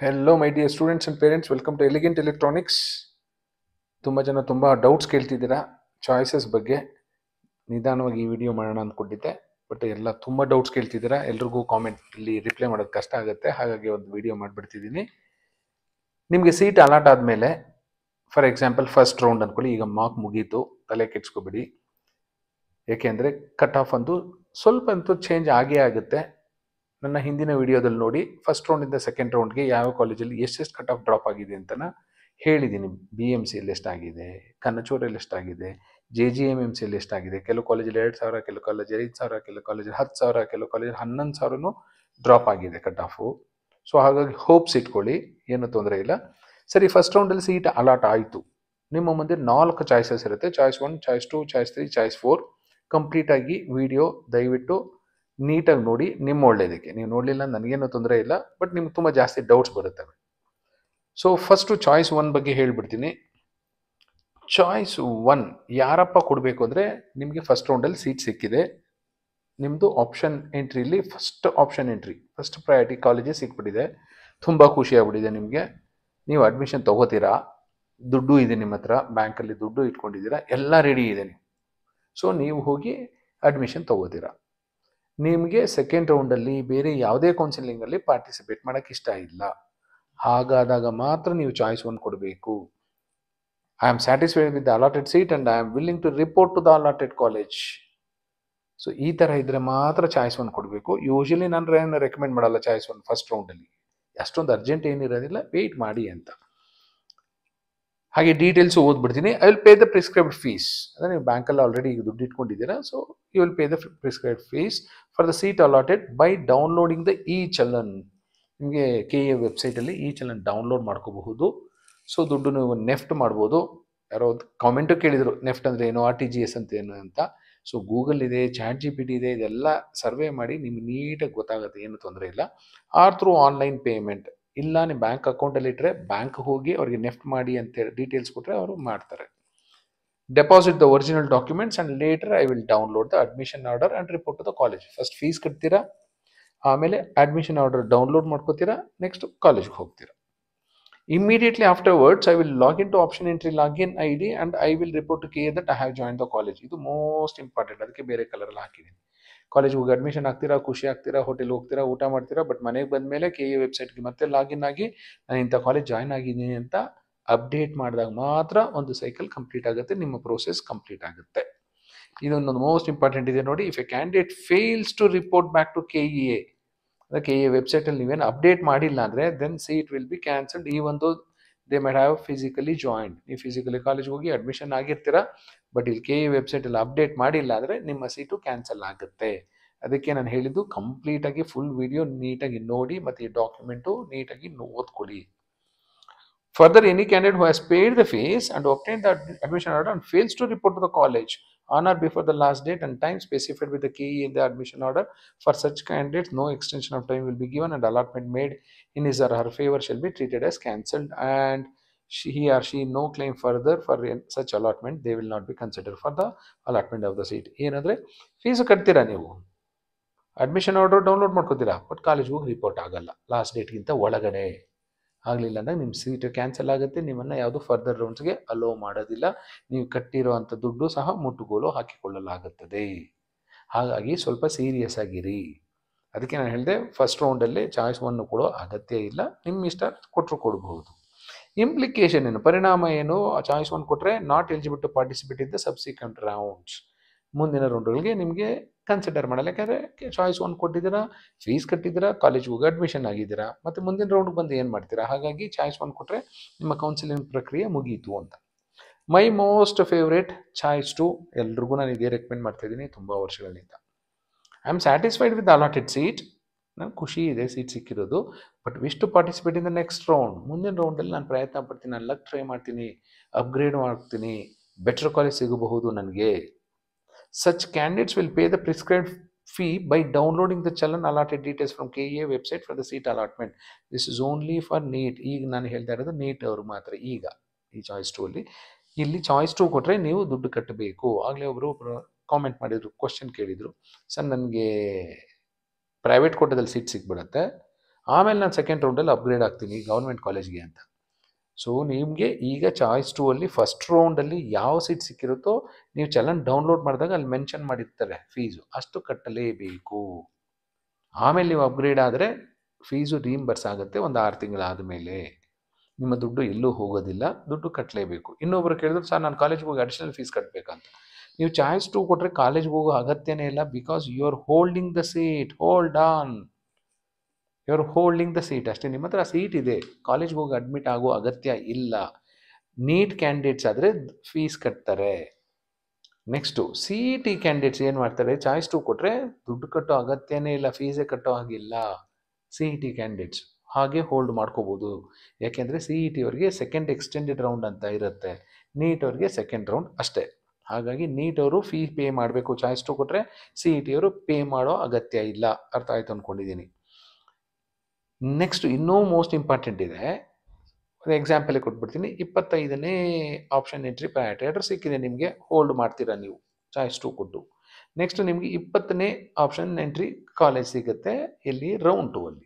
Hello, my dear students and parents. Welcome to Elegant Electronics. ತುಂಬ ಜನ ತುಂಬ doubts ಕೇಳ್ತಿದ್ದೀರಾ choices ಬಗ್ಗೆ. ನಿಧಾನವಾಗಿ ಈ ವಿಡಿಯೋ ಮಾಡೋಣ ಅಂದ್ಕೊಂಡಿದ್ದೆ, ಬಟ್ ಎಲ್ಲ ತುಂಬ ಡೌಟ್ಸ್ ಕೇಳ್ತಿದ್ದೀರಾ. ಎಲ್ರಿಗೂ ಕಾಮೆಂಟಲ್ಲಿ ರಿಪ್ಲೈ ಮಾಡೋದು ಕಷ್ಟ ಆಗುತ್ತೆ, ಹಾಗಾಗಿ ಒಂದು ವಿಡಿಯೋ ಮಾಡಿಬಿಡ್ತಿದ್ದೀನಿ. ನಿಮಗೆ ಸೀಟ್ ಅಲಾಟ್ ಆದಮೇಲೆ, ಫಾರ್ ಎಕ್ಸಾಂಪಲ್ ಫಸ್ಟ್ ರೌಂಡ್ ಅಂದ್ಕೊಳ್ಳಿ, ಈಗ ಮಾರ್ಕ್ ಮುಗೀತು, ತಲೆ ಕೆಡ್ಸ್ಕೊಬಿಡಿ. ಏಕೆಂದರೆ ಕಟ್ ಆಫ್ ಅಂತೂ ಸ್ವಲ್ಪ ಅಂತೂ ಚೇಂಜ್ ಆಗೇ ಆಗುತ್ತೆ. ನನ್ನ ಹಿಂದಿನ ವಿಡಿಯೋದಲ್ಲಿ ನೋಡಿ, ಫಸ್ಟ್ ರೌಂಡಿಂದ ಸೆಕೆಂಡ್ ರೌಂಡ್ಗೆ ಯಾವ ಕಾಲೇಜಲ್ಲಿ ಎಷ್ಟೆಷ್ಟು ಕಟ್ ಆಫ್ ಡ್ರಾಪ್ ಆಗಿದೆ ಅಂತ ಹೇಳಿದ್ದೀನಿ. BMCಯಲ್ಲಿ ಎಷ್ಟಾಗಿದೆ, ಕನ್ನಚೂರಲ್ಲಿ ಎಷ್ಟಾಗಿದೆ, JGMMCಯಲ್ಲಿ ಎಷ್ಟಾಗಿದೆ. ಕೆಲವು ಕಾಲೇಜಲ್ಲಿ 2,000, ಕೆಲವು ಕಾಲೇಜ್ 5,000, ಕೆಲವು ಕಾಲೇಜಲ್ಲಿ 10,000, ಕೆಲವು ಕಾಲೇಜ್ 11,000 ಡ್ರಾಪ್ ಆಗಿದೆ ಕಟ್ ಆಫು. ಸೊ ಹಾಗಾಗಿ ಹೋಪ್ಸ್ ಇಟ್ಕೊಳ್ಳಿ, ಏನೂ ತೊಂದರೆ ಇಲ್ಲ. ಸರಿ, ಫಸ್ಟ್ ರೌಂಡಲ್ಲಿ ಸೀಟ್ ಅಲಾಟ್ ಆಯಿತು. ನಿಮ್ಮ ಮುಂದೆ 4 ಚಾಯ್ಸಸ್ ಇರುತ್ತೆ. Choice 1, choice 2, choice 3, choice 4. ಕಂಪ್ಲೀಟಾಗಿ ವಿಡಿಯೋ ದಯವಿಟ್ಟು ನೀಟಾಗಿ ನೋಡಿ, ನಿಮ್ಮ ಒಳ್ಳೆಯದಕ್ಕೆ. ನೀವು ನೋಡಲಿಲ್ಲ ನನಗೇನೂ ತೊಂದರೆ ಇಲ್ಲ, ಬಟ್ ನಿಮ್ಗೆ ತುಂಬ ಜಾಸ್ತಿ ಡೌಟ್ಸ್ ಬರುತ್ತವೆ. ಸೊ ಫಸ್ಟು ಚಾಯ್ಸ್ 1 ಬಗ್ಗೆ ಹೇಳ್ಬಿಡ್ತೀನಿ. ಚಾಯ್ಸ್ 1 ಯಾರಪ್ಪ ಕೊಡಬೇಕು ಅಂದರೆ, ನಿಮಗೆ ಫಸ್ಟ್ ರೌಂಡಲ್ಲಿ ಸೀಟ್ ಸಿಕ್ಕಿದೆ, ನಿಮ್ಮದು ಆಪ್ಷನ್ ಎಂಟ್ರಿಲಿ first option entry, first priority ಕಾಲೇಜೇ ಸಿಕ್ಬಿಟ್ಟಿದೆ. ತುಂಬ ಖುಷಿ ಆಗ್ಬಿಟ್ಟಿದೆ ನಿಮಗೆ. ನೀವು ಅಡ್ಮಿಷನ್ ತೊಗೋತೀರಾ, ದುಡ್ಡು ಇದೆ ನಿಮ್ಮ ಹತ್ರ, ಬ್ಯಾಂಕಲ್ಲಿ ದುಡ್ಡು ಇಟ್ಕೊಂಡಿದ್ದೀರಾ, ಎಲ್ಲ ರೆಡಿ ಇದೆ ನೀವು. ಸೊ ನೀವು ಹೋಗಿ ಅಡ್ಮಿಷನ್ ತೊಗೋತೀರಾ. ನಿಮಗೆ ಸೆಕೆಂಡ್ ರೌಂಡಲ್ಲಿ ಬೇರೆ ಯಾವುದೇ ಕೌನ್ಸಿಲಿಂಗಲ್ಲಿ ಪಾರ್ಟಿಸಿಪೇಟ್ ಮಾಡೋಕ್ಕೆ ಇಷ್ಟ ಇಲ್ಲ. ಹಾಗಾದಾಗ ಮಾತ್ರ ನೀವು ಚಾಯ್ಸ್ 1 ಕೊಡಬೇಕು. I am satisfied with the allotted seat and I am willing to report to the allotted college. So ಈ ಥರ ಇದ್ದರೆ ಮಾತ್ರ ಚಾಯ್ಸ್ 1 ಕೊಡಬೇಕು. ಯೂಶಲಿ ನಾನು ರೆಕಮೆಂಡ್ ಮಾಡಲ್ಲ ಚಾಯ್ಸ್ 1 ಫಸ್ಟ್ ರೌಂಡಲ್ಲಿ. ಅಷ್ಟೊಂದು ಅರ್ಜೆಂಟ್ ಏನಿರೋದಿಲ್ಲ, ವೆಯ್ಟ್ ಮಾಡಿ ಅಂತ. ಹಾಗೆ ಡೀಟೇಲ್ಸ್ ಓದ್ಬಿಡ್ತೀನಿ. I will pay the prescribed fees. ಅಂದರೆ ನೀವು ಬ್ಯಾಂಕಲ್ಲಿ ಆಲ್ರೆಡಿ ಈಗ ದುಡ್ಡು ಇಟ್ಕೊಂಡಿದ್ದೀರಾ, so you will pay the prescribed fees for the seat allotted by downloading the challan. ನಿಮಗೆ KA ವೆಬ್ಸೈಟಲ್ಲಿ ಚಲನ್ ಡೌನ್ಲೋಡ್ ಮಾಡ್ಕೋಬಹುದು. ಸೊ ದುಡ್ಡು ನೀವು ನೆಫ್ಟ್ ಮಾಡ್ಬೋದು. ಯಾರೋ ಕಾಮೆಂಟು ಕೇಳಿದರು, ನೆಫ್ಟ್ ಅಂದರೆ ಏನು, RTGS ಅಂತ ಏನು ಅಂತ. ಸೊ ಗೂಗಲ್ ಇದೆ, ChatGPT ಇದೆ, ಇದೆಲ್ಲ ಸರ್ವೆ ಮಾಡಿ ನಿಮ್ಗೆ ನೀಟಾಗಿ ಗೊತ್ತಾಗುತ್ತೆ, ಏನು ತೊಂದರೆ ಇಲ್ಲ. R through online payment. ಇಲ್ಲ ನೀವು ಬ್ಯಾಂಕ್ ಅಕೌಂಟಲ್ಲಿ ಇಟ್ಟರೆ ಬ್ಯಾಂಕ್ ಹೋಗಿ ಅವ್ರಿಗೆ ನೆಫ್ಟ್ ಮಾಡಿ ಅಂತೇಳಿ ಡೀಟೇಲ್ಸ್ ಕೊಟ್ಟರೆ ಅವರು ಮಾಡ್ತಾರೆ. Deposit the original documents and later I will download the admission order and report to the college. First fees ಕಟ್ತೀರಾ, ಆಮೇಲೆ ಅಡ್ಮಿಷನ್ ಆರ್ಡರ್ ಡೌನ್ಲೋಡ್ ಮಾಡ್ಕೋತೀರಾ, ನೆಕ್ಸ್ಟ್ ಕಾಲೇಜ್ಗೆ ಹೋಗ್ತೀರಾ. Immediately afterwards I will log in to option entry login ID and I will report to KA that I have join the college. ಇದು most important, ಅದಕ್ಕೆ ಬೇರೆ ಕಲರಲ್ಲಿ ಹಾಕಿದ್ದೀನಿ. ಕಾಲೇಜ್ಗೆ ಹೋಗಿ ಅಡ್ಮಿಷನ್ ಆಗ್ತೀರಾ, ಖುಷಿ ಆಗ್ತೀರಾ, ಹೋಟೆಲ್ ಹೋಗ್ತೀರಾ, ಊಟ ಮಾಡ್ತೀರಾ, ಬಟ್ ಮನೆಗೆ ಬಂದ ಮೇಲೆ KA ವೆಬ್ಸೈಟ್ಗೆ ಮತ್ತೆ ಲಾಗಿನ್ ಆಗಿ ನಾನು ಇಂಥ ಕಾಲೇಜ್ ಜಾಯ್ನ್ ಆಗಿದ್ದೀನಿ ಅಂತ ಅಪ್ಡೇಟ್ ಮಾಡಿದಾಗ ಮಾತ್ರ ಒಂದು ಸೈಕಲ್ ಕಂಪ್ಲೀಟ್ ಆಗುತ್ತೆ, ನಿಮ್ಮ ಪ್ರೋಸೆಸ್ ಕಂಪ್ಲೀಟ್ ಆಗುತ್ತೆ. ಇದೊಂದು ಮೋಸ್ಟ್ ಇಂಪಾರ್ಟೆಂಟ್ ಇದೆ ನೋಡಿ. If a candidate fails to report back to KA, ಅದಕ್ಕೆ KA ವೆಬ್ಸೈಟಲ್ಲಿ ನೀವೇನು ಅಪ್ಡೇಟ್ ಮಾಡಿಲ್ಲ ಅಂದರೆ then seat will be cancelled even though they might have physically joined. ನೀವು ಫಿಸಿಕಲಿ ಕಾಲೇಜ್ಗೆ ಹೋಗಿ ಅಡ್ಮಿಷನ್ ಆಗಿರ್ತೀರಾ, ಬಟ್ ಇಲ್ಲಿ KA ವೆಬ್ಸೈಟಲ್ಲಿ ಅಪ್ಡೇಟ್ ಮಾಡಿಲ್ಲ ಅಂದರೆ ನಿಮ್ಮ ಸೀಟು ಕ್ಯಾನ್ಸಲ್ ಆಗುತ್ತೆ. ಅದಕ್ಕೆ ನಾನು ಹೇಳಿದ್ದು ಕಂಪ್ಲೀಟಾಗಿ ಫುಲ್ ವಿಡಿಯೋ ನೀಟಾಗಿ ನೋಡಿ ಮತ್ತು ಈ ಡಾಕ್ಯುಮೆಂಟು ನೀಟಾಗಿ ಓದ್ಕೊಳ್ಳಿ. Further, any candidate who has paid the fees and obtained the admission order and fails to report to the college on or before the last date and time specified with the KE in the admission order, for such candidates, no extension of time will be given and allotment made in his or her favor shall be treated as cancelled, and he or she no claim further for such allotment. They will not be considered for the allotment of the seat. ಏನಂದರೆ fees ಕಟ್ತೀರಾ, ನೀವು admission order download ಮಾಡ್ಕೋತೀರಾ, but ಕಾಲೇಜ್ಗೆ ಹೋಗಿ report ಆಗಲ್ಲ last ಡೇಟ್ಗಿಂತ ಒಳಗಡೆ. ಆಗಲಿಲ್ಲ ಅಂದಾಗ ನಿಮ್ಮ seat cancel ಆಗುತ್ತೆ, ನಿಮ್ಮನ್ನು ಯಾವುದು ಫರ್ದರ್ ರೌಂಡ್ಸ್ಗೆ ಅಲೋ ಮಾಡೋದಿಲ್ಲ. ನೀವು ಕಟ್ಟಿರೋ ಅಂಥ ದುಡ್ಡು ಸಹ ಮುಟ್ಟುಗೋಲು ಹಾಕಿಕೊಳ್ಳಲಾಗುತ್ತದೆ. ಹಾಗಾಗಿ ಸ್ವಲ್ಪ ಸೀರಿಯಸ್ ಆಗಿರಿ. ಅದಕ್ಕೆ ನಾನು ಹೇಳಿದೆ ಫಸ್ಟ್ ರೌಂಡಲ್ಲಿ ಚಾಯ್ಸ್ 1 ಕೊಡೋ ಅಗತ್ಯ ಇಲ್ಲ, ನಿಮ್ಮ ಇಷ್ಟ ಕೊಟ್ಟರು ಕೊಡಬಹುದು. ಇಂಪ್ಲಿಕೇಶನ್ ಏನು, ಪರಿಣಾಮ ಏನು, ಚಾಯ್ಸ್ 1 ಕೊಟ್ಟರೆ not eligible to participate in the subsequent rounds. ಮುಂದಿನ ರೌಂಡ್ಗಳಿಗೆ ನಿಮಗೆ ಕನ್ಸಿಡರ್ ಮಾಡಲ್ಲ. ಯಾಕಂದರೆ ಚಾಯ್ಸ್ 1 ಕೊಟ್ಟಿದ್ದೀರಾ, ಫೀಸ್ ಕಟ್ಟಿದ್ದೀರಾ, ಕಾಲೇಜ್ಗೆ ಹೋಗಿ ಅಡ್ಮಿಷನ್ ಆಗಿದ್ದೀರಾ, ಮತ್ತು ಮುಂದಿನ ರೌಂಡ್ಗೆ ಬಂದು ಏನು ಮಾಡ್ತೀರಾ. ಹಾಗಾಗಿ ಚಾಯ್ಸ್ 1 ಕೊಟ್ಟರೆ ನಿಮ್ಮ ಕೌನ್ಸಿಲಿಂಗ್ ಪ್ರಕ್ರಿಯೆ ಮುಗೀತು ಅಂತ. My most favourite choice 2. ಎಲ್ರಿಗೂ ನಾನು ಇದೇ ರೆಕಮೆಂಡ್ ಮಾಡ್ತಾಯಿದ್ದೀನಿ ತುಂಬ ವರ್ಷಗಳಿಂದ. I am satisfied with allotted seat. ನಂಗೆ ಖುಷಿ ಇದೆ ಸೀಟ್ ಸಿಕ್ಕಿರೋದು, but wish to participate in the next round. ಮುಂದಿನ ರೌಂಡಲ್ಲಿ ನಾನು ಪ್ರಯತ್ನ ಪಡ್ತೀನಿ, ನಾನು ಲಕ್ ಟ್ರೈ ಮಾಡ್ತೀನಿ, ಅಪ್ಗ್ರೇಡ್ ಮಾಡ್ತೀನಿ, ಬೆಟರ್ ಕಾಲೇಜ್ ಸಿಗಬಹುದು ನನಗೆ. Such candidates will pay the prescribed fee by downloading the challan allotted details from KA website for the seat allotment. This is only for NEET. ಈಗ ನಾನು ಹೇಳ್ತಾ ಇರೋದು ನೀಟ್ ಅವರು ಮಾತ್ರ. ಈಗ ಈ ಚಾಯ್ಸ್ 2 ಅಲ್ಲಿ, ಇಲ್ಲಿ ಚಾಯ್ಸ್ 2 ಕೊಟ್ಟರೆ ನೀವು ದುಡ್ಡು ಕಟ್ಟಬೇಕು. ಆಗಲೇ ಒಬ್ಬರು ಕಾಮೆಂಟ್ ಮಾಡಿದರು, ಕ್ವಶನ್ ಕೇಳಿದರು, ಸರ್ ನನಗೆ ಪ್ರೈವೇಟ್ ಕೋಟದಲ್ಲಿ ಸೀಟ್ ಸಿಕ್ಬಿಡುತ್ತೆ, ಆಮೇಲೆ ನಾನು ಸೆಕೆಂಡ್ ರೌಂಡಲ್ಲಿ ಅಪ್ಗ್ರೇಡ್ ಆಗ್ತೀನಿ ಗೌರ್ಮೆಂಟ್ ಕಾಲೇಜ್ಗೆ ಅಂತ. ಸೊ ನಿಮಗೆ ಈಗ ಚಾಯ್ಸ್ 2 ಅಲ್ಲಿ ಫಸ್ಟ್ ರೌಂಡಲ್ಲಿ ಯಾವ ಸೀಟ್ ಸಿಕ್ಕಿರುತ್ತೋ ನೀವು ಚಲನ್ ಡೌನ್ಲೋಡ್ ಮಾಡಿದಾಗ ಅಲ್ಲಿ ಮೆನ್ಷನ್ ಮಾಡಿರ್ತಾರೆ ಫೀಸು ಅಷ್ಟು ಕಟ್ಟಲೇಬೇಕು. ಆಮೇಲೆ ನೀವು ಅಪ್ಗ್ರೇಡ್ ಆದರೆ ಫೀಸು ರೀಂಬರ್ಸ್ ಆಗುತ್ತೆ ಒಂದು 6 ತಿಂಗಳಾದ ಮೇಲೆ. ನಿಮ್ಮ ದುಡ್ಡು ಎಲ್ಲೂ ಹೋಗೋದಿಲ್ಲ, ದುಡ್ಡು ಕಟ್ಟಲೇಬೇಕು. ಇನ್ನೊಬ್ಬರು ಕೇಳಿದ್ರು ಸರ್ ನಾನು ಕಾಲೇಜ್ಗೆ ಹೋಗಿ ಅಡಿಷನಲ್ ಫೀಸ್ ಕಟ್ಟಬೇಕಂತ. ನೀವು ಚಾಯ್ಸ್ 2 ಕೊಟ್ಟರೆ ಕಾಲೇಜ್ಗೆ ಹೋಗೋ ಅಗತ್ಯನೇ ಇಲ್ಲ. Because you are holding the seat. Hold on, you are holding the seat ಅಷ್ಟೇ. ನಿಮ್ಮ ಹತ್ರ ಸೀಟ್ ಇದೆ, ಕಾಲೇಜ್ಗೆ ಹೋಗಿ ಅಡ್ಮಿಟ್ ಆಗೋ ಅಗತ್ಯ ಇಲ್ಲ. ನೀಟ್ ಕ್ಯಾಂಡಿಡೇಟ್ಸ್ ಆದರೆ ಫೀಸ್ ಕಟ್ತಾರೆ. Next C E T candidates ಏನು ಮಾಡ್ತಾರೆ, ಚಾಯ್ಸ್ 2 ಕೊಟ್ಟರೆ ದುಡ್ಡು ಕಟ್ಟೋ ಅಗತ್ಯನೇ ಇಲ್ಲ, ಫೀಸೇ ಕಟ್ಟೋ ಹಾಗಿಲ್ಲ. ಸಿ ಇ ಟಿ ಕ್ಯಾಂಡಿಡೇಟ್ಸ್ ಹಾಗೆ ಹೋಲ್ಡ್ ಮಾಡ್ಕೋಬೋದು. ಯಾಕೆಂದರೆ ಸಿ ಇ ಟಿ ಅವ್ರಿಗೆ ಸೆಕೆಂಡ್ ಎಕ್ಸ್ಟೆಂಡೆಡ್ ರೌಂಡ್ ಅಂತ ಇರುತ್ತೆ, ನೀಟ್ ಅವ್ರಿಗೆ ಸೆಕೆಂಡ್ ರೌಂಡ್ ಅಷ್ಟೇ. ಹಾಗಾಗಿ ನೀಟ್ ಅವರು ಫೀ ಪೇ ಮಾಡಬೇಕು. ಚಾಯ್ಸ್ 2 ಕೊಟ್ಟರೆ ಸಿ ಇ ಟಿ ಅವರು ಪೇ ಮಾಡೋ ಅಗತ್ಯ ಇಲ್ಲ. ಅರ್ಥ ಆಯ್ತು ಅಂದ್ಕೊಂಡಿದ್ದೀನಿ. ನೆಕ್ಸ್ಟ್ ಇನ್ನೂ ಮೋಸ್ಟ್ ಇಂಪಾರ್ಟೆಂಟ್ ಇದೆ, ಒಂದು ಎಕ್ಸಾಂಪಲ್ ಕೊಟ್ಬಿಡ್ತೀನಿ. 25ನೇ ಆಪ್ಷನ್ ಎಂಟ್ರಿ ಪ್ರಯಾರಿಟಿ ಆರ್ಡರ್ ಸಿಕ್ಕಿದೆ ನಿಮಗೆ, ಹೋಲ್ಡ್ ಮಾಡ್ತೀರಾ ನೀವು ಚಾಯ್ಸ್ 2 ಕೊಟ್ಟು. ನೆಕ್ಸ್ಟ್ ನಿಮಗೆ 20ನೇ ಆಪ್ಷನ್ ಎಂಟ್ರಿ ಕಾಲೇಜ್ ಸಿಗುತ್ತೆ, ಎಲ್ಲಿ ರೌಂಡ್ 2 ಅಲ್ಲಿ.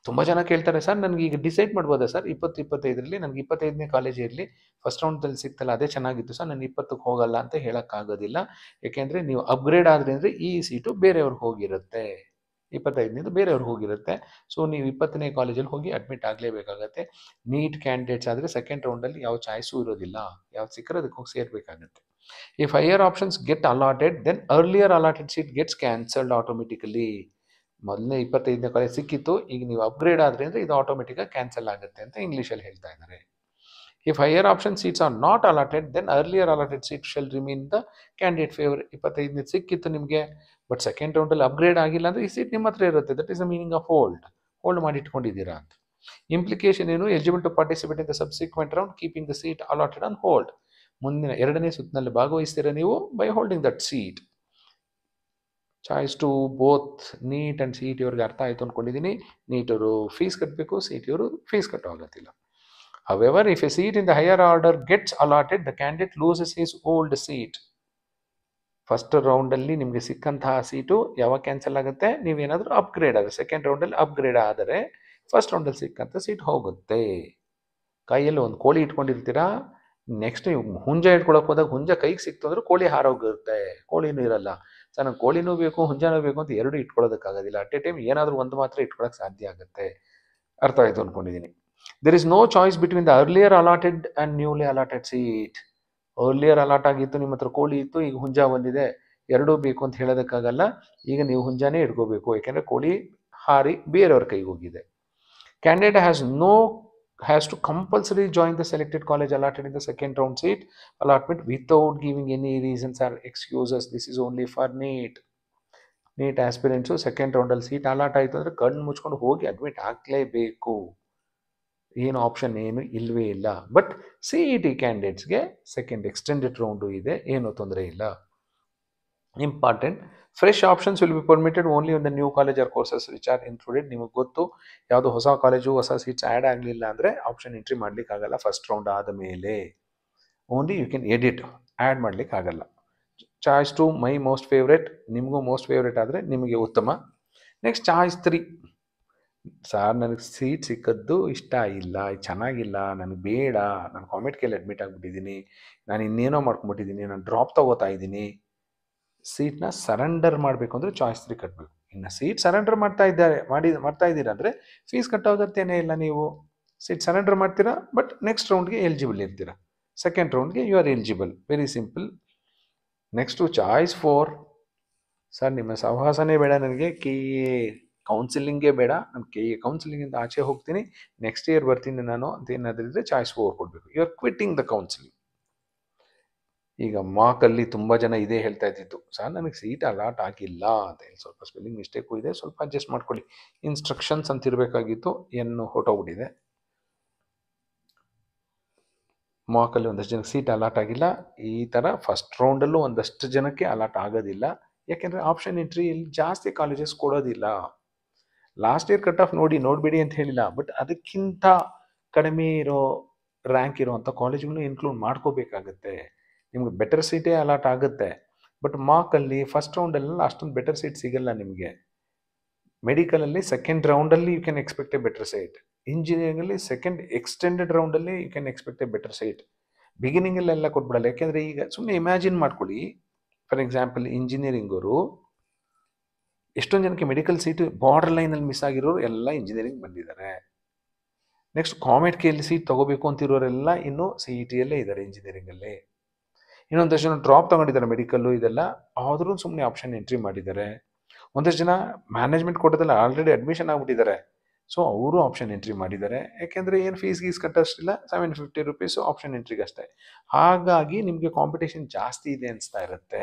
ತುಂಬ ಜನ ಕೇಳ್ತಾರೆ ಸರ್ ನನಗೆ ಈಗ ಡಿಸೈಡ್ ಮಾಡ್ಬೋದಾ ಸರ್ 20-25ರಲ್ಲಿ ನನಗೆ 25ನೇ ಕಾಲೇಜ್ ಇರಲಿ, ಫಸ್ಟ್ ರೌಂಡಲ್ಲಿ ಸಿಗ್ತಲ್ಲ ಅದೇ ಚೆನ್ನಾಗಿತ್ತು ಸರ್, ನಾನು 20ಕ್ಕೆ ಹೋಗಲ್ಲ ಅಂತ ಹೇಳೋಕ್ಕಾಗೋದಿಲ್ಲ. ಯಾಕೆಂದರೆ ನೀವು ಅಪ್ಗ್ರೇಡ್ ಆದರೆ ಅಂದರೆ ಈ ಸೀಟು ಬೇರೆಯವ್ರಿಗೆ ಹೋಗಿರುತ್ತೆ, 25ನೇದು ಬೇರೆಯವ್ರಿಗೆ ಹೋಗಿರುತ್ತೆ. ಸೊ ನೀವು 20ನೇ ಕಾಲೇಜಲ್ಲಿ ಹೋಗಿ ಅಡ್ಮಿಟ್ ಆಗಲೇಬೇಕಾಗತ್ತೆ. ನೀಟ್ ಕ್ಯಾಂಡಿಡೇಟ್ಸ್ ಆದರೆ ಸೆಕೆಂಡ್ ರೌಂಡಲ್ಲಿ ಯಾವ ಚಾಯ್ಸು ಇರೋದಿಲ್ಲ, ಯಾವ್ದು ಸಿಕ್ಕರೆ ಅದಕ್ಕೆ ಹೋಗಿ ಸೇರಬೇಕಾಗತ್ತೆ. If higher options get allotted then earlier allotted seat gets cancelled automatically. ಮೊದಲನೇ 25ನೇ ಕಾಲೇಜ್ ಸಿಕ್ಕಿತ್ತು, ಈಗ ನೀವು ಅಪ್ಗ್ರೇಡ್ ಆದರೆ ಅಂದರೆ ಇದು ಆಟೋಮೆಟಿಕಾಗಿ ಕ್ಯಾನ್ಸಲ್ ಆಗುತ್ತೆ ಅಂತ ಇಂಗ್ಲೀಷಲ್ಲಿ ಹೇಳ್ತಾ ಇದ್ದಾರೆ. If higher option seats are not allotted then earlier allotted seat shall remain the candidate favour. 25ನೇ ಸಿಕ್ಕಿತ್ತು ನಿಮಗೆ, ಬಟ್ ಸೆಕೆಂಡ್ ರೌಂಡಲ್ಲಿ ಅಪ್ಗ್ರೇಡ್ ಆಗಿಲ್ಲ ಅಂದರೆ ಈ ಸೀಟ್ ನಿಮ್ಮ ಹತ್ರ ಇರುತ್ತೆ. That is the meaning of hold ಮಾಡಿ ಇಟ್ಕೊಂಡಿದ್ದೀರಾ ಅಂತ. ಇಂಪ್ಲಿಕೇಶನ್ ಏನು, eligible to participate in the subsequent round keeping the seat allotted on hold. ಮುಂದಿನ 2ನೇ ಸುತ್ತಿನಲ್ಲಿ ಭಾಗವಹಿಸ್ತೀರಾ ನೀವು by holding that seat. Choice 2 both NEET and C E T ಅವ್ರಿಗೆ ಅರ್ಥ ಆಯಿತು ಅಂದ್ಕೊಂಡಿದ್ದೀನಿ. ನೀಟವರು ಫೀಸ್ ಕಟ್ಟಬೇಕು, ಸಿ ಇ ಟಿ ಅವರು ಫೀಸ್ ಕಟ್ಟೋ ಆಗತ್ತಿಲ್ಲ. However if a seat in the higher order gets allotted the candidate loses his old seat. First ರೌಂಡಲ್ಲಿ ನಿಮಗೆ ಸಿಕ್ಕಂತಹ ಸೀಟು ಯಾವಾಗ ಕ್ಯಾನ್ಸಲ್ ಆಗುತ್ತೆ, ನೀವೇನಾದರೂ ಅಪ್ಗ್ರೇಡ್ ಆದರೆ, ಸೆಕೆಂಡ್ ರೌಂಡಲ್ಲಿ ಅಪ್ಗ್ರೇಡ್ ಆದರೆ ಫಸ್ಟ್ ರೌಂಡಲ್ಲಿ ಸಿಕ್ಕಂಥ ಸೀಟ್ ಹೋಗುತ್ತೆ. ಕೈಯಲ್ಲಿ ಒಂದು ಕೋಳಿ ಇಟ್ಕೊಂಡಿರ್ತೀರಾ, ನೆಕ್ಸ್ಟ್ ನೀವು ಹುಂಜ ಇಟ್ಕೊಳಕ್ಕೆ ಹೋದಾಗ ಹುಂಜ ಕೈಗೆ ಸಿಕ್ತು ಅಂದರೆ ಕೋಳಿ ಹಾರೋಗಿರುತ್ತೆ, ಕೋಳಿನೂ ಇರಲ್ಲ. ಸರ್ ನಂಗೆ ಕೋಳಿನೂ ಬೇಕು ಹುಂಜನೂ ಬೇಕು ಅಂತ ಎರಡು ಇಟ್ಕೊಳ್ಳೋದಕ್ಕಾಗೋದಿಲ್ಲ. ಅಟ್ ಎ ಟೈಮ್ ಏನಾದರೂ ಒಂದು ಮಾತ್ರ ಇಟ್ಕೊಳ್ಳೋಕೆ ಸಾಧ್ಯ ಆಗುತ್ತೆ. ಅರ್ಥ ಆಯಿತು ಅಂದ್ಕೊಂಡಿದ್ದೀನಿ. There is no choice between the earlier allotted and newly allotted seat. Earlier allot ಆಗಿತ್ತು, ನಿಮ್ಮ ಹತ್ರ ಕೋಳಿ ಇತ್ತು, ಈಗ ಹುಂಜ ಬಂದಿದೆ, ಎರಡೂ ಬೇಕು ಅಂತ ಹೇಳೋದಕ್ಕಾಗಲ್ಲ. ಈಗ ನೀವು ಹುಂಜಾನೇ ಇಟ್ಕೋಬೇಕು, ಯಾಕೆಂದರೆ ಕೋಳಿ ಹಾರಿ ಬೇರೆಯವ್ರ ಕೈಗೆ ಹೋಗಿದೆ. Candidate has to compulsory join the selected college allotted in the second round seat allotment without giving any reasons or excuses. This is only for NEET aspirants. Second ರೌಂಡಲ್ಲಿ ಸೀಟ್ ಅಲಾಟ್ ಆಯಿತು ಅಂದರೆ ಕಣ್ಣು ಮುಚ್ಕೊಂಡು ಹೋಗಿ ಅಡ್ಮಿಟ್ ಆಗಲೇಬೇಕು, ಏನು option ಏನು ಇಲ್ಲವೇ ಇಲ್ಲ. ಬಟ್ ಸಿ ಇ ಟಿ ಕ್ಯಾಂಡಿಡೇಟ್ಸ್ಗೆ ಸೆಕೆಂಡ್ ಎಕ್ಸ್ಟೆಂಡೆಡ್ ರೌಂಡು ಇದೆ, ಏನೂ ತೊಂದರೆ ಇಲ್ಲ. Important, fresh options will be permitted only in the new college or courses which are included. ನಿಮಗೆ ಗೊತ್ತು, ಯಾವುದು ಹೊಸ ಕಾಲೇಜು ಹೊಸ ಸೀಟ್ಸ್ ಆ್ಯಡ್ ಆಗಲಿಲ್ಲ ಅಂದರೆ ಆಪ್ಷನ್ ಎಂಟ್ರಿ ಮಾಡಲಿಕ್ಕಾಗಲ್ಲ. ಫಸ್ಟ್ ರೌಂಡ್ ಆದ ಮೇಲೆ only you can edit, add ಮಾಡಲಿಕ್ಕಾಗಲ್ಲ. ಚಾಯ್ಸ್ 2 ಮೈ ಮೋಸ್ಟ್ ಫೇವ್ರೇಟ್, ನಿಮಗೂ ಮೋಸ್ಟ್ ಫೇವ್ರೇಟ್ ಆದರೆ ನಿಮಗೆ ಉತ್ತಮ. ನೆಕ್ಸ್ಟ್ ಚಾಯ್ಸ್ 3, ಸರ್ ನನಗೆ ಸೀಟ್ ಸಿಕ್ಕದ್ದು ಇಷ್ಟ ಇಲ್ಲ, ಚೆನ್ನಾಗಿಲ್ಲ, ನನಗೆ ಬೇಡ, ನಾನು ಕಾಮೆಟ್ ಕೇಳಿ ಅಡ್ಮಿಟ್ ಆಗಿಬಿಟ್ಟಿದ್ದೀನಿ, ನಾನು ಇನ್ನೇನೋ ಮಾಡ್ಕೊಂಬಿಟ್ಟಿದ್ದೀನಿ, ನಾನು ಡ್ರಾಪ್ ತಗೋತಾ ಇದ್ದೀನಿ. ಸೀಟ್ನ ಸರೆಂಡರ್ ಮಾಡಬೇಕು ಅಂದರೆ ಚಾಯ್ಸ್ 3 ಕಟ್ಟಬೇಕು. ಇನ್ನು ಸೀಟ್ ಸರೆಂಡರ್ ಮಾಡ್ತಾ ಇದ್ದೀರಾ ಅಂದರೆ ಫೀಸ್ ಕಟ್ಟೋ ಅಗತ್ಯನೇ ಇಲ್ಲ. ನೀವು ಸೀಟ್ ಸರೆಂಡರ್ ಮಾಡ್ತೀರಾ, ಬಟ್ ನೆಕ್ಸ್ಟ್ ರೌಂಡ್ಗೆ ಎಲಿಜಿಬಲ್ ಇರ್ತೀರಾ. ಸೆಕೆಂಡ್ ರೌಂಡ್ಗೆ you are eligible, very simple. Next choice 4, sir ನಿಮ್ಮ ಸಹವಾಸನೇ ಬೇಡ, ನನಗೆ ಕೆ ಎ ಕೌನ್ಸಿಲಿಂಗೇ ಬೇಡ, ನಾನು ಕೆ ಎ ಕೌನ್ಸಿಲಿಂಗಿಂದ ಆಚೆ ಹೋಗ್ತೀನಿ, ನೆಕ್ಸ್ಟ್ ಇಯರ್ ಬರ್ತೀನಿ ನಾನು ಅಂತ ಏನಾದ್ರಿದ್ರೆ ಚಾಯ್ಸ್ 4 ಕೊಡಬೇಕು. You are quitting the counselling. ಈಗ ಮಾಕಲ್ಲಿ ತುಂಬ ಜನ ಇದೇ ಹೇಳ್ತಾ ಇದ್ದಿತ್ತು, ಸರ್ ನನಗೆ ಸೀಟ್ ಅಲಾಟ್ ಆಗಿಲ್ಲ ಅಂತ ಹೇಳಿ, ಸ್ವಲ್ಪ ಸ್ಪೆಲ್ಲಿಂಗ್ ಮಿಸ್ಟೇಕು ಇದೆ, ಸ್ವಲ್ಪ ಅಡ್ಜಸ್ಟ್ ಮಾಡ್ಕೊಳ್ಳಿ. ಇನ್ಸ್ಟ್ರಕ್ಷನ್ಸ್ ಅಂತ ಇರಬೇಕಾಗಿತ್ತು, ಏನು ಹೊರಟೋಗ್ಬಿಟ್ಟಿದೆ. ಮಾಕಲ್ಲಿ ಒಂದಷ್ಟು ಜನಕ್ಕೆ ಸೀಟ್ ಅಲಾಟ್ ಆಗಿಲ್ಲ. ಈ ಥರ ಫಸ್ಟ್ ರೌಂಡಲ್ಲೂ ಒಂದಷ್ಟು ಜನಕ್ಕೆ ಅಲಾಟ್ ಆಗೋದಿಲ್ಲ, ಯಾಕೆಂದರೆ ಆಪ್ಷನ್ ಎಂಟ್ರಿಯಲ್ಲಿ ಜಾಸ್ತಿ ಕಾಲೇಜಸ್ ಕೊಡೋದಿಲ್ಲ. ಲಾಸ್ಟ್ ಇಯರ್ ಕಟ್ ಆಫ್ ನೋಡಬೇಡಿ ಅಂತ ಹೇಳಿಲ್ಲ, ಬಟ್ ಅದಕ್ಕಿಂತ ಕಡಿಮೆ ಇರೋ ರ್ಯಾಂಕ್ ಇರೋವಂಥ ಕಾಲೇಜ್ಗಳನ್ನ ಇನ್ಕ್ಲೂಡ್ ಮಾಡ್ಕೋಬೇಕಾಗತ್ತೆ. ನಿಮ್ಗೆ ಬೆಟರ್ ಸೀಟೇ ಅಲಾಟ್ ಆಗುತ್ತೆ, ಬಟ್ ಮಾರ್ಕಲ್ಲಿ ಫಸ್ಟ್ ರೌಂಡಲ್ಲೆಲ್ಲ ಅಷ್ಟೊಂದು ಬೆಟರ್ ಸೀಟ್ ಸಿಗಲ್ಲ ನಿಮಗೆ. ಮೆಡಿಕಲಲ್ಲಿ ಸೆಕೆಂಡ್ ರೌಂಡಲ್ಲಿ you can expect a better site. ಇಂಜಿನಿಯರಿಂಗಲ್ಲಿ ಸೆಕೆಂಡ್ ಎಕ್ಸ್ಟೆಂಡೆಡ್ ರೌಂಡಲ್ಲಿ you can expect a better site. ಬಿಗಿನಿಂಗಲ್ಲೆಲ್ಲ ಕೊಟ್ಬಿಡಲ್ಲ. ಯಾಕೆಂದರೆ ಈಗ ಸುಮ್ಮನೆ ಇಮ್ಯಾಜಿನ್ ಮಾಡ್ಕೊಳ್ಳಿ, ಫಾರ್ ಎಕ್ಸಾಂಪಲ್ ಇಂಜಿನಿಯರಿಂಗ್ ಅವರು ಎಷ್ಟೊಂದು ಜನಕ್ಕೆ ಮೆಡಿಕಲ್ ಸೀಟ್ ಬಾರ್ಡರ್ ಲೈನಲ್ಲಿ ಮಿಸ್ ಆಗಿರೋರು ಎಲ್ಲ ಇಂಜಿನಿಯರಿಂಗ್ ಬಂದಿದ್ದಾರೆ. ನೆಕ್ಸ್ಟ್ ಕಾಮೆಟ್ ಕೆಯಲ್ಲಿ ಸೀಟ್ ತೊಗೋಬೇಕು ಅಂತಿರೋರೆಲ್ಲ ಇನ್ನೂ ಸಿ ಇ ಟಿಯಲ್ಲೇ ಇದ್ದಾರೆ ಇಂಜಿನಿಯರಿಂಗಲ್ಲಿ. ಇನ್ನೊಂದಷ್ಟು ಜನ ಡ್ರಾಪ್ ತೊಗೊಂಡಿದ್ದಾರೆ ಮೆಡಿಕಲ್ಲು ಇದೆಲ್ಲ, ಆದರೂ ಸುಮ್ಮನೆ ಆಪ್ಷನ್ ಎಂಟ್ರಿ ಮಾಡಿದ್ದಾರೆ. ಒಂದಷ್ಟು ಜನ ಮ್ಯಾನೇಜ್ಮೆಂಟ್ ಕೋಟದಲ್ಲಿ ಆಲ್ರೆಡಿ ಅಡ್ಮಿಷನ್ ಆಗಿಬಿಟ್ಟಿದ್ದಾರೆ, ಸೊ ಅವರು ಆಪ್ಷನ್ ಎಂಟ್ರಿ ಮಾಡಿದ್ದಾರೆ. ಯಾಕೆಂದರೆ ಏನು ಫೀಸ್ ಕಟ್ಟೋಷ್ಟಿಲ್ಲ, 750 rupees ಆಪ್ಷನ್ ಎಂಟ್ರಿಗೆ ಅಷ್ಟೇ. ಹಾಗಾಗಿ ನಿಮಗೆ ಕಾಂಪಿಟೇಷನ್ ಜಾಸ್ತಿ ಇದೆ ಅನಿಸ್ತಾ ಇರುತ್ತೆ.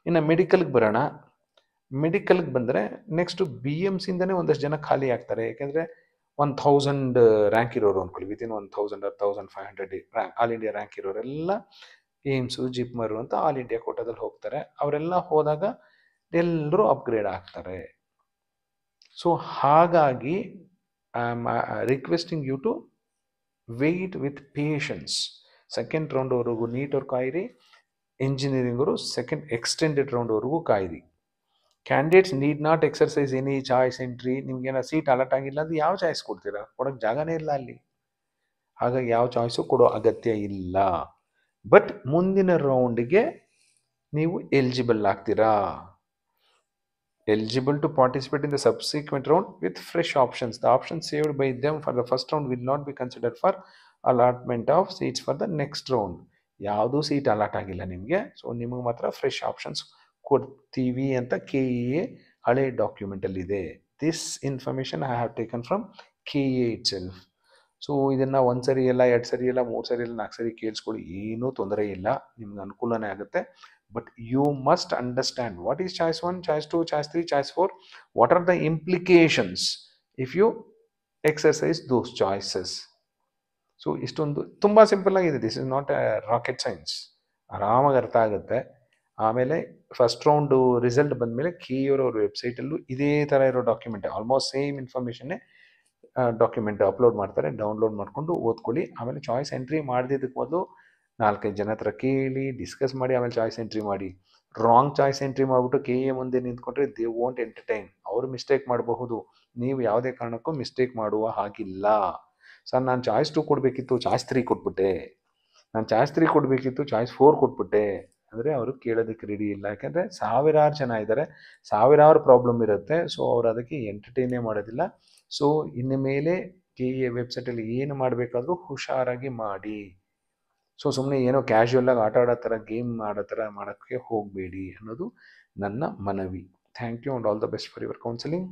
ಇನ್ನು ಮೆಡಿಕಲ್ಗೆ ಬರೋಣ. ಮೆಡಿಕಲ್ಗೆ ಬಂದರೆ ನೆಕ್ಸ್ಟು ಬಿ ಎಮ್ ಸಿಂದನೇ ಒಂದಷ್ಟು ಜನ ಖಾಲಿ ಆಗ್ತಾರೆ. ಯಾಕೆಂದರೆ 1000 ರ್ಯಾಂಕ್ ಇರೋರು ಅಂದ್ಕೊಳ್ಳಿ, within 1000 or 1500 rank all India rank ಇರೋರೆಲ್ಲ ಏಮ್ಸು ಜಿಪ್ಮರು ಅಂತ ಆಲ್ ಇಂಡಿಯಾ ಕೋಟಾದಲ್ಲಿ ಹೋಗ್ತಾರೆ. ಅವರೆಲ್ಲ ಹೋದಾಗ ಎಲ್ಲರೂ ಅಪ್ಗ್ರೇಡ್ ಆಗ್ತಾರೆ. ಸೊ ಹಾಗಾಗಿ I am requesting you to wait with patience. Second ರೌಂಡ್ವರೆಗೂ ನೀಟವ್ರು ಕಾಯಿರಿ, ಇಂಜಿನಿಯರಿಂಗ್ ಅವರು ಸೆಕೆಂಡ್ ಎಕ್ಸ್ಟೆಂಡೆಡ್ ರೌಂಡ್ವರೆಗೂ ಕಾಯಿರಿ. Candidates need not exercise any choice entry. ನಿಮ್ಗೇನೋ ಸೀಟ್ ಅಲಾಟ್ ಆಗಿಲ್ಲ ಅಂದರೆ ಯಾವ ಚಾಯ್ಸ್ ಕೊಡ್ತೀರಾ? ಕೊಡೋಕ್ಕೆ ಜಾಗನೇ ಇಲ್ಲ ಅಲ್ಲಿ. ಹಾಗಾಗಿ ಯಾವ ಚಾಯ್ಸು ಕೊಡೋ ಅಗತ್ಯ ಇಲ್ಲ. ಬಟ್ ಮುಂದಿನ ರೌಂಡ್ಗೆ ನೀವು ಎಲಿಜಿಬಲ್ ಆಗ್ತೀರಾ. Eligible to participate in the subsequent round with fresh options. The option saved by them for the first round will not be considered for allotment of seats for the next round. ಯಾವುದೂ seat allot ಆಗಿಲ್ಲ ನಿಮಗೆ, so ನಿಮಗೆ ಮಾತ್ರ fresh options ಕೊಡ್ತೀವಿ ಅಂತ KEA ಹಳೆ ಡಾಕ್ಯುಮೆಂಟಲ್ಲಿದೆ. This information I have taken from KEA itself. So ಇದನ್ನು 1 ಸರಿ ಇಲ್ಲ, 2 ಸರಿ ಇಲ್ಲ, 3 ಸರಿ ಇಲ್ಲ, 4 ಸರಿ ಕೇಳಿಸ್ಕೊಳ್ಳಿ, ಏನೂ ತೊಂದರೆ ಇಲ್ಲ, ನಿಮ್ಗೆ ಅನುಕೂಲನೇ ಆಗುತ್ತೆ. But you must understand what is choice 1, choice 2, choice 3, choice 4. What are the implications if you exercise those choices. So ಇಷ್ಟೊಂದು ತುಂಬ ಸಿಂಪಲ್ ಆಗಿದೆ. This is not a rocket science. ಆರಾಮಾಗಿ ಅರ್ಥ ಆಗುತ್ತೆ. ಆಮೇಲೆ ಫಸ್ಟ್ ರೌಂಡು ರಿಸಲ್ಟ್ ಬಂದಮೇಲೆ KEA ಅವ್ರ ವೆಬ್ಸೈಟಲ್ಲೂ ಇದೇ ಥರ ಇರೋ ಡಾಕ್ಯುಮೆಂಟ್, ಆಲ್ಮೋಸ್ಟ್ ಸೇಮ್ ಇನ್ಫಾರ್ಮೇಷನ್ನೇ ಡಾಕ್ಯುಮೆಂಟ್ ಅಪ್ಲೋಡ್ ಮಾಡ್ತಾರೆ. ಡೌನ್ಲೋಡ್ ಮಾಡಿಕೊಂಡು ಓದ್ಕೊಳ್ಳಿ. ಆಮೇಲೆ ಚಾಯ್ಸ್ ಎಂಟ್ರಿ ಮಾಡಿದ್ದಕ್ಕೆ ಮೊದಲು 4-5 ಜನ ಹತ್ರ ಕೇಳಿ ಡಿಸ್ಕಸ್ ಮಾಡಿ ಆಮೇಲೆ ಚಾಯ್ಸ್ ಎಂಟ್ರಿ ಮಾಡಿ. ರಾಂಗ್ ಚಾಯ್ಸ್ ಎಂಟ್ರಿ ಮಾಡಿಬಿಟ್ಟು KEA ಮುಂದೆ ನಿಂತ್ಕೊಂಡ್ರೆ ದೇ ವೋಂಟ್ ಎಂಟರ್ಟೈನ್. ಅವರು ಮಿಸ್ಟೇಕ್ ಮಾಡಬಹುದು, ನೀವು ಯಾವುದೇ ಕಾರಣಕ್ಕೂ ಮಿಸ್ಟೇಕ್ ಮಾಡುವ ಹಾಗಿಲ್ಲ. ಸರ್ ನಾನು ಚಾಯ್ಸ್ 2 ಕೊಡಬೇಕಿತ್ತು, ಚಾಯ್ಸ್ 3 ಕೊಟ್ಬಿಟ್ಟೆ, ನಾನು ಚಾಯ್ಸ್ 3 ಕೊಡಬೇಕಿತ್ತು, ಚಾಯ್ಸ್ 4 ಕೊಟ್ಬಿಟ್ಟೆ ಅಂದರೆ ಅವರು ಕೇಳೋದಕ್ಕೆ ರೆಡಿ ಇಲ್ಲ. ಯಾಕೆಂದರೆ ಸಾವಿರಾರು ಜನ ಇದ್ದಾರೆ, ಸಾವಿರಾರು ಪ್ರಾಬ್ಲಮ್ ಇರುತ್ತೆ. ಸೊ ಅವರು ಅದಕ್ಕೆ ಎಂಟರ್ಟೈನೇ ಮಾಡೋದಿಲ್ಲ. ಸೊ ಇನ್ನು ಮೇಲೆ KEA ವೆಬ್ಸೈಟಲ್ಲಿ ಏನು ಮಾಡಬೇಕಾದ್ರೂ ಹುಷಾರಾಗಿ ಮಾಡಿ. ಸೊ ಸುಮ್ಮನೆ ಏನೋ ಕ್ಯಾಶುವಲಾಗಿ ಆಟ ಆಡೋ ಥರ, ಗೇಮ್ ಆಡೋ ಥರ ಮಾಡೋಕ್ಕೆ ಹೋಗಬೇಡಿ ಅನ್ನೋದು ನನ್ನ ಮನವಿ. Thank you and all the best for your counselling.